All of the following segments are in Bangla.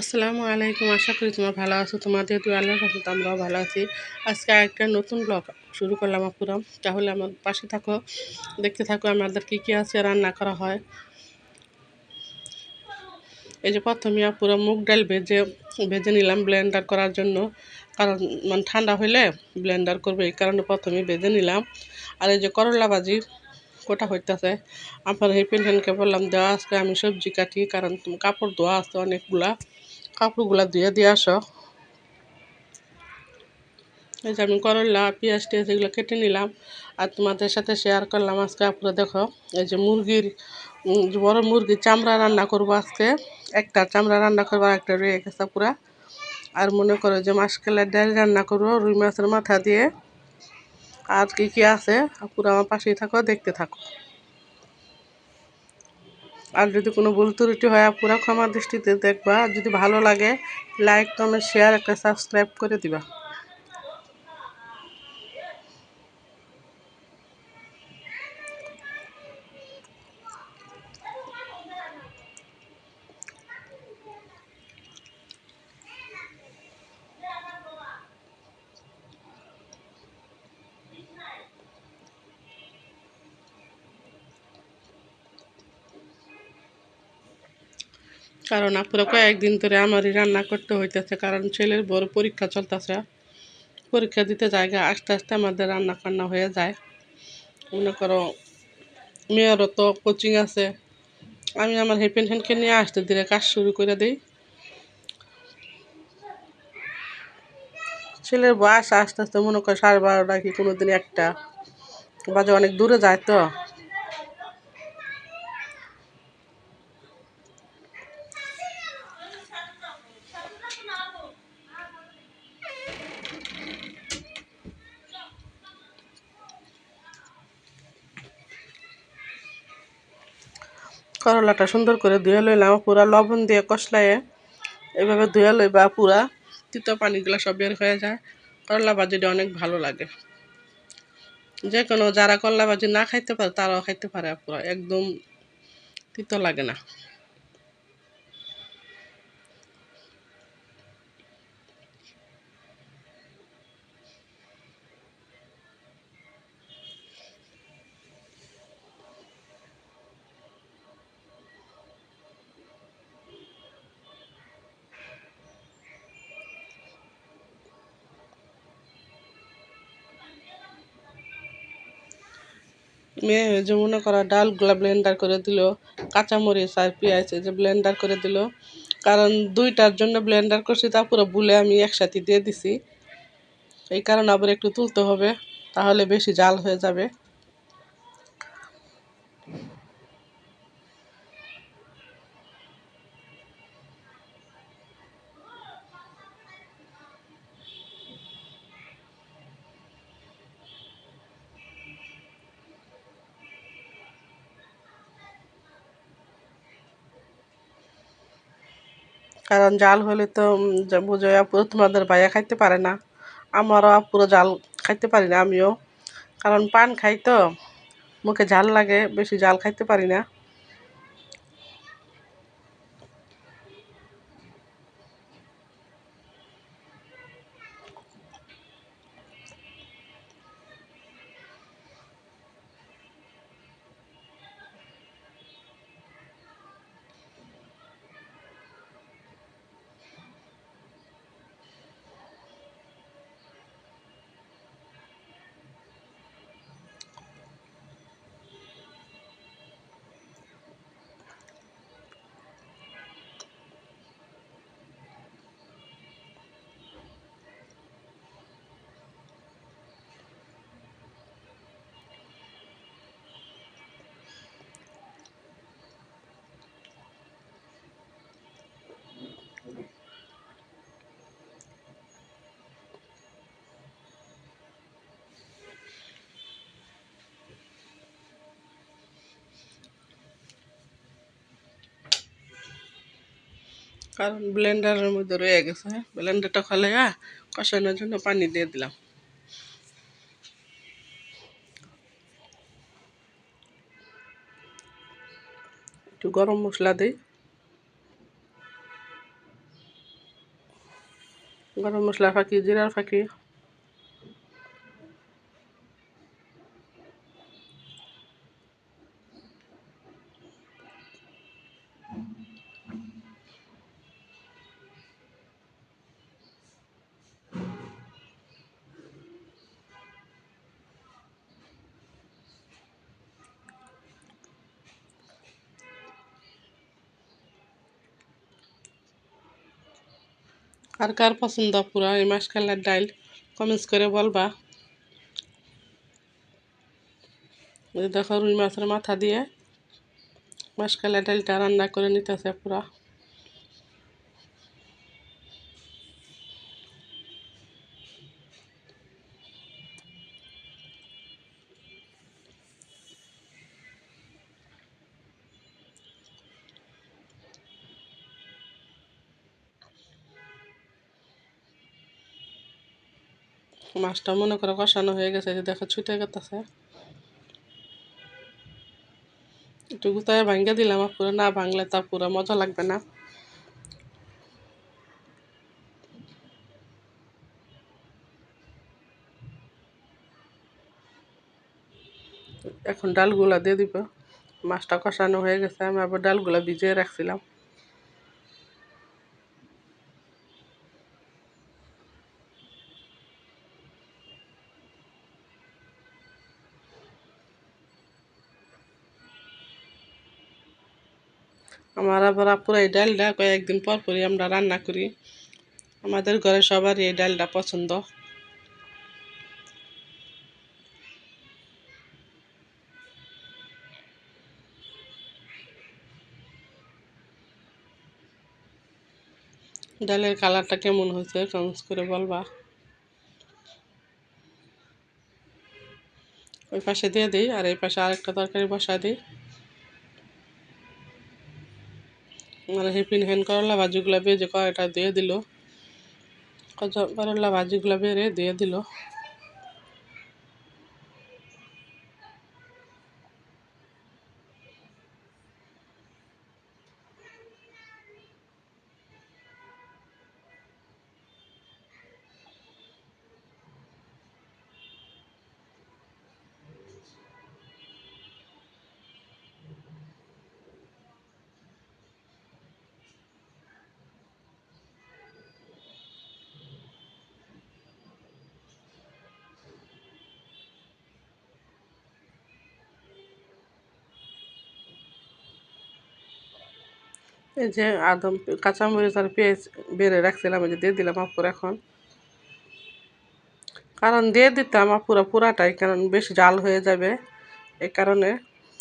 আসসালামু আলাইকুম। আশা করি তোমরা ভালো আছো। তোমাদের দোয়া আল্লাহর রহমতে আমরাও ভালো আছি। আজকে একটা নতুন ব্লগ শুরু করলাম আপুরা। তাহলে আমার পাশে থাকো, দেখতে থাকো আমাদের কী কী আছে রান্না করা হয়। এই যে প্রথমে আপুরা মুগ ডাল ভেজে নিলাম ব্লেন্ডার করার জন্য, কারণ মানে ঠান্ডা হইলে ব্লেন্ডার করবে, এই কারণে প্রথমে ভেজে নিলাম। আর এই যে করলা ভাজি কোটা হইতেছে। আমার এই পেনশনকে বললাম দেওয়া আজকে আমি সবজি কাটি, কারণ তুমি কাপড় ধোয়া আছে অনেকগুলা, কাপড়গুলা ধুয়ে দিয়ে আসো। এই যে আমি করলা পেঁয়াজ টিয়াজ এগুলো কেটে নিলাম আর তোমাদের সাথে শেয়ার করলাম। আজকে আপনারা দেখো, এই যে বড় মুরগির চামড়া রান্না করব আজকে। একটা চামড়া রান্না করবো আর একটা রয়ে গেছে পুরা। আর মনে করো যে মাসকালের ডাল রান্না করবো রুই মাছের মাথা দিয়ে। আর কি কি আছে পুরো আমার পাশেই থাকো, দেখতে থাকো। আর যদি কোনো ভুল ত্রুটি হয় পুরো ক্ষমা দৃষ্টিতে দেখবা। যদি ভালো লাগে লাইক কমেন্ট শেয়ার একটা সাবস্ক্রাইব করে দিবা। কারণ আপুরা কয়েকদিন ধরে আমারই রান্না করতে হইতেছে, কারণ ছেলের বড় পরীক্ষা চলতেছে। পরীক্ষা দিতে জায়গা আস্তে আস্তে আমাদের রান্না বান্না হয়ে যায়। মনে করো মেয়েরও তো কোচিং আছে, আমি আমার এই পেনশনকে নিয়ে আসতে ধীরে কাজ শুরু করে দিই। ছেলের বয়স আস্তে আস্তে মনে করো 12:30 কি কোনো দিন 1টা বাজে, অনেক দূরে যায় তো। করলাটা সুন্দর করে ধুয়ে লইলাম, পুরা লবণ দিয়ে কষলাইয়ে এভাবে ধুয়ে লইবা, পুরা তিতো পানিগুলো সব বের হয়ে যায়। করলা ভাজিটা অনেক ভালো লাগে। যে কোনো যারা করলা ভাজি না খাইতে পারে তারাও খাইতে পারে পুরা, একদম তিতো লাগে না। মেয়ে যে মনে করা ডালগুলা ব্লেন্ডার করে দিল, কাঁচামরিচ আর পেঁয়াজ যে ব্লেন্ডার করে দিল, কারণ দুইটার জন্য ব্লেন্ডার করছি, তারপরে ভুলে আমি একসাথে দিয়ে দিছি। এই কারণে আবার একটু তুলতে হবে, তাহলে বেশি জাল হয়ে যাবে। কারণ জাল হলে তো বুঝো পুরো তোমাদের ভাইয়া খাইতে পারে না, আমারও পুরো জাল খাইতে পারি না আমিও, কারণ পান খাই তো মুখে ঝাল লাগে, বেশি জাল খাইতে পারি না। কারণ ব্লেন্ডারের মধ্যে রয়ে গেছে, ব্লেন্ডারটা খোলে কষানোর জন্য পানি দিয়ে দিলাম। একটু গরম মশলা দিই। গরম মশলা ফাঁকি, জিরার ফাঁকি। আর কার পছন্দ পুরা এই মাসকালের ডাইল কমেন্টস করে বলবা। এই দেখো রুই মাছের মাথা দিয়ে মাসকালের ডাইলটা রান্না করে নিতেছে পুরা। মাছটা মনে করে কষানো হয়ে গেছে, যে দেখো ছুটে গেছে। একটু গুতায় ভাঙ্গা দিলাম, পুরো না ভাঙলে তা পুরো মজা লাগবে না। এখন ডালগুলা দিয়ে দিব। মাছটা কষানো হয়ে গেছে, আমি আবার ডালগুলা ভিজিয়ে রাখছিলাম। আমার আবার পুরো এই ডালটা কয়েকদিন পর পরই আমরা রান্না করি। আমাদের ঘরে সবারই এই ডালটা পছন্দ। ডালের কালারটা কেমন হয়েছে কমেন্টস করে বলবা। ওই পাশে দিয়ে দিই, আর এই পাশে আরেকটা তরকারি বসা দিই। মানে হিপিন হ্যান্ড করলা ভাজিগুলো বেজে কয়টা দিয়ে দিল, করলা ভাজিগুলো বেড়ে দিয়ে দিল। এই যে আদম কাঁচামরিচ আর পেঁয়াজ বেড়ে রাখছিলাম, এই যে দিয়ে দিলাম আপুর এখন। কারণ দিয়ে দিতাম পুরাটাই, কারণ বেশি জাল হয়ে যাবে, এই কারণে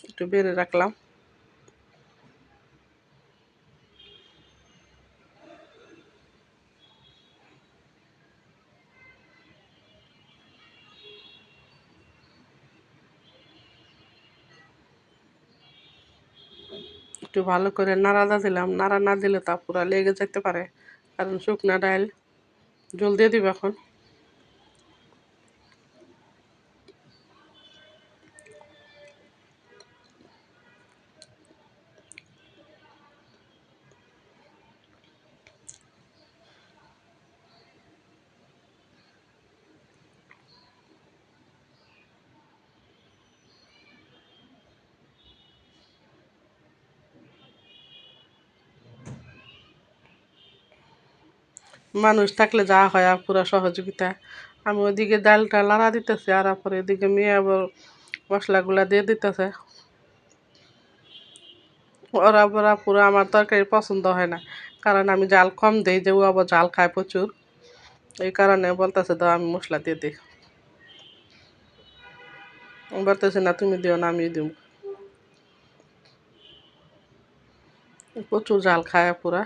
একটু বেড়ে রাখলাম। একটু ভালো করে নাড়া দিলাম, নাড়া না দিলে তা পুরা লেগে যেতে পারে, কারণ শুকনা ডাল। জল দিয়ে দিব এখন। মানুষ থাকলে যা হয় পুরা সহযোগিতা। আমি ওইদিকে ডালটা লাড়া দিতেছি, আর পরে এদিকে মেয়ে আবার মশলাগুলা দিয়ে দিতেছে। ওরা পুরো আমার তরকারি পছন্দ হয় না, কারণ আমি জাল কম দিই, যে ও আবার জাল খায় প্রচুর। এই কারণে বলতেছে দাও আমি মশলা দিয়ে দিই। আমি বলতেছি না তুমি দিও না, আমি দিব। প্রচুর জাল খায় পুরা।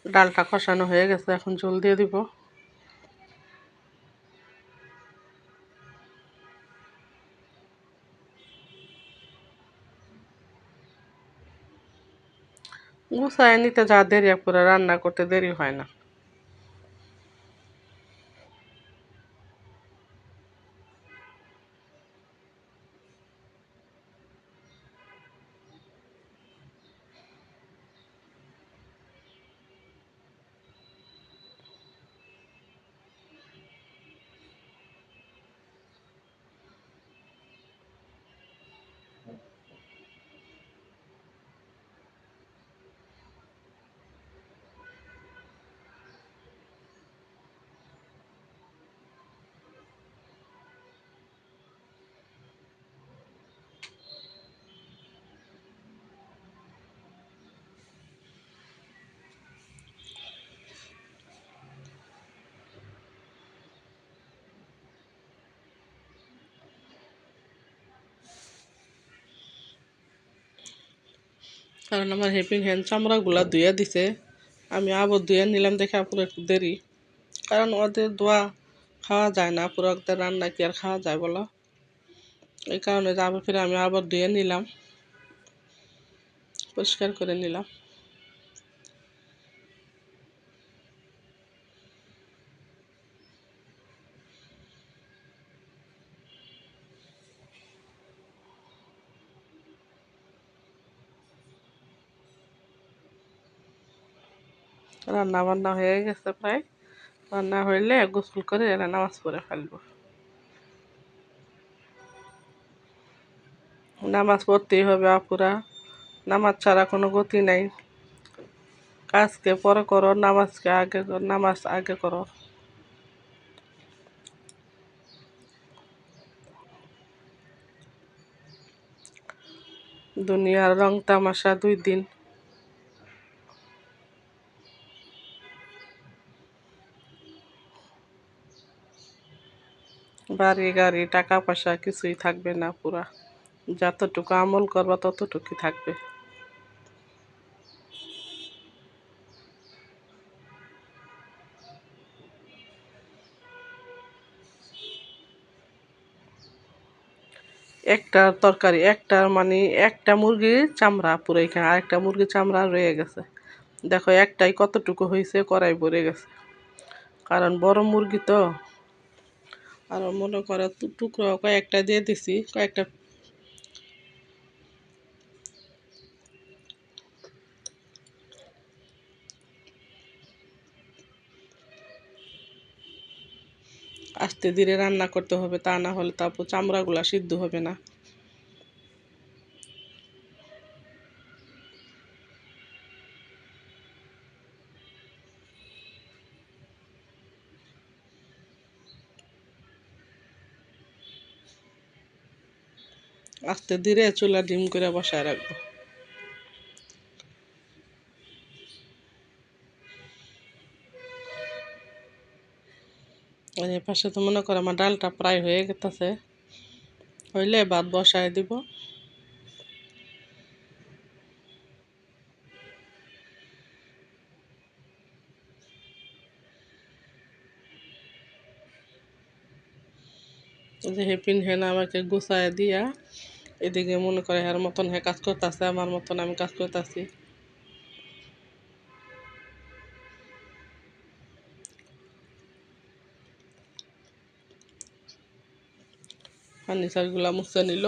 ডালটা কষানো হয়ে গেছে, এখন ঝোল দিয়ে দিব। গুছায় নিতে যা দেরি, পুরো রান্না করতে দেরি হয় না। কারণ আমার হেল্পিং হ্যান্ড চামড়াগুলা ধুয়ে দিছে, আমি আবার ধুয়ে নিলাম দেখে পুরো একটু দেরি। কারণ ওদের ধোয়া খাওয়া যায় না, পুরো ওদের রান্না কি আর খাওয়া যায় বলো? এই কারণে আবার ফিরে আমি আবার ধুয়ে নিলাম, পরিষ্কার করে নিলাম। রান্না বান্না হয়ে গেছে প্রায়, রান্না হইলে গোসল করে এরা নামাজ পড়ে ফেলবো। নামাজ পড়তেই হবে আপুরা, নামাজ ছাড়া কোনো গতি নাই। কাজকে পরে করো, নামাজকে আগে, নামাজ আগে করো। দুনিয়ার রং তামাশা 2 দিন। বাড়ি গাড়ি টাকা পয়সা কিছুই থাকবে না, পুরা যতটুকু আমল করবা ততটুকুই থাকবে। একটা তরকারি, একটা মানে একটা মুরগির চামড়া পুরো, এখানে আরেকটা মুরগির চামড়া রয়ে গেছে। দেখো একটাই কতটুকু হয়েছে, কড়াই ভরে গেছে, কারণ বড় মুরগি তো। আর মনে করো টুকরো কয়েকটা দিয়ে দিছি, কয়েকটা। আস্তে ধীরে রান্না করতে হবে, তা না হলে তারপর চামড়াগুলা সিদ্ধ হবে না। আস্তে ধীরে চুলা ডিম করে বসায় রাখবো। আর এই পাশে তো মনে করো আমার ডালটা প্রায় হয়ে গেছে, হইলে ভাত বসায় দিব। যে হেপিন হেন আমাকে গুছায় দিয়া এদিকে মনে করে হের মতন হে কাজ করতেছে, আমার মতন আমি কাজ করতেছি। ফার্নিচারগুলা মুছে নিল,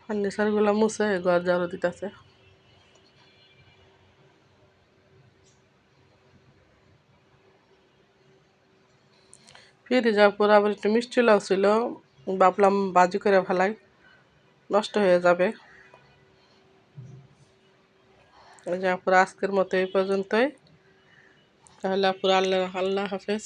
ফার্নিচারগুলা মুছে ঘর ঝাড়ু দিতেছে। ফিরে যাওয়ার পর আবার একটু মিষ্টি লাউ ছিল, ভাবলাম বাজি করে ফেলাই, নষ্ট হয়ে যাবে। যাওয়ার পর আজকের মতো এই পর্যন্তই। তাহলে আপুরা আল্লাহ আল্লাহ হাফেজ।